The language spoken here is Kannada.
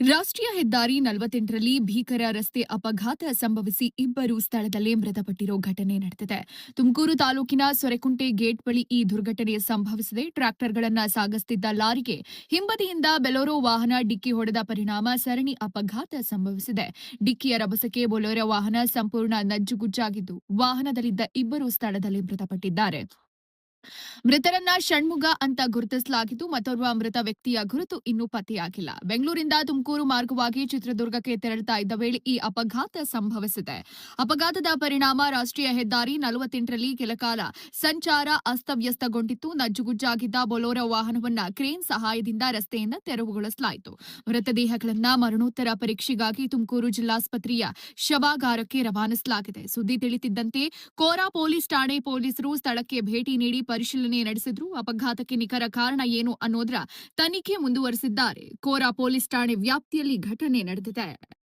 ರಾಷ್ಟ್ರೀಯ ಹೆದ್ದಾರಿ 48ರಲ್ಲಿ ಭೀಕರ ರಸ್ತೆ ಅಪಘಾತ ಸಂಭವಿಸಿ ಇಬ್ಬರು ಸ್ಥಳದಲ್ಲೇ ಮೃತಪಟ್ಟಿರೋ ಘಟನೆ ನಡೆದಿದೆ. ತುಮಕೂರು ತಾಲೂಕಿನ ಸೊರೆಕುಂಟೆ ಗೇಟ್ ಬಳಿ ಈ ದುರ್ಘಟನೆ ಸಂಭವಿಸಿದೆ. ಟ್ರ್ಯಾಕ್ಟರ್ಗಳನ್ನು ಸಾಗಿಸುತ್ತಿದ್ದ ಲಾರಿಗೆ ಹಿಂಬದಿಯಿಂದ ಬೆಲೊರೋ ವಾಹನ ಡಿಕ್ಕಿ ಹೊಡೆದ ಪರಿಣಾಮ ಸರಣಿ ಅಪಘಾತ ಸಂಭವಿಸಿದೆ. ಡಿಕ್ಕಿಯ ರಭಸಕ್ಕೆ ಬೊಲೊರೋ ವಾಹನ ಸಂಪೂರ್ಣ ನಜ್ಜುಗುಜ್ಜಾಗಿದ್ದು, ವಾಹನದಲ್ಲಿದ್ದ ಇಬ್ಬರು ಸ್ಥಳದಲ್ಲೇ ಮೃತಪಟ್ಟಿದ್ದಾರೆ. ಮೃತರನ್ನ ಷಣ್ಮುಗ ಅಂತ ಗುರುತಿಸಲಾಗಿದ್ದು, ಮತ್ತೋರ್ವ ಮೃತ ವ್ಯಕ್ತಿಯ ಗುರುತು ಇನ್ನೂ ಪತ್ತೆಯಾಗಿಲ್ಲ. ಬೆಂಗಳೂರಿಂದ ತುಮಕೂರು ಮಾರ್ಗವಾಗಿ ಚಿತ್ರದುರ್ಗಕ್ಕೆ ತೆರಳುತ್ತಾ ಇದ್ದ ವೇಳೆ ಈ ಅಪಘಾತ ಸಂಭವಿಸಿದೆ. ಅಪಘಾತದ ಪರಿಣಾಮ ರಾಷ್ಟ್ರೀಯ ಹೆದ್ದಾರಿ 48ರಲ್ಲಿ ಕೆಲಕಾಲ ಸಂಚಾರ ಅಸ್ತವ್ಯಸ್ತಗೊಂಡಿತ್ತು. ನಜ್ಜುಗುಜ್ಜಾಗಿದ್ದ ಬೊಲೊರೋ ವಾಹನವನ್ನ ಕ್ರೇನ್ ಸಹಾಯದಿಂದ ರಸ್ತೆಯಿಂದ ತೆರವುಗೊಳಿಸಲಾಯಿತು. ಮೃತದೇಹಗಳನ್ನು ಮರಣೋತ್ತರ ಪರೀಕ್ಷೆಗಾಗಿ ತುಮಕೂರು ಜಿಲ್ಲಾಸ್ಪತ್ರೆಯ ಶವಾಗಾರಕ್ಕೆ ರವಾನಿಸಲಾಗಿದೆ. ಸುದ್ದಿ ತಿಳಿಯುತ್ತಿದ್ದಂತೆ ಕೋರಾ ಪೊಲೀಸ್ ಠಾಣೆ ಪೊಲೀಸರು ಸ್ಥಳಕ್ಕೆ ಭೇಟಿ ನೀಡಿ ಪರಿಶೀಲನೆ ನಡೆಸಿದ್ರು. ಅಪಘಾತಕ್ಕೆ ನಿಖರ ಕಾರಣ ಏನು ಅನ್ನೋದರ ತನಿಖೆ ಮುಂದುವರೆಸಿದ್ದಾರೆ. ಕೋರಾ ಪೊಲೀಸ್ ಠಾಣೆ ವ್ಯಾಪ್ತಿಯಲ್ಲಿ ಘಟನೆ ನಡೆದಿದೆ.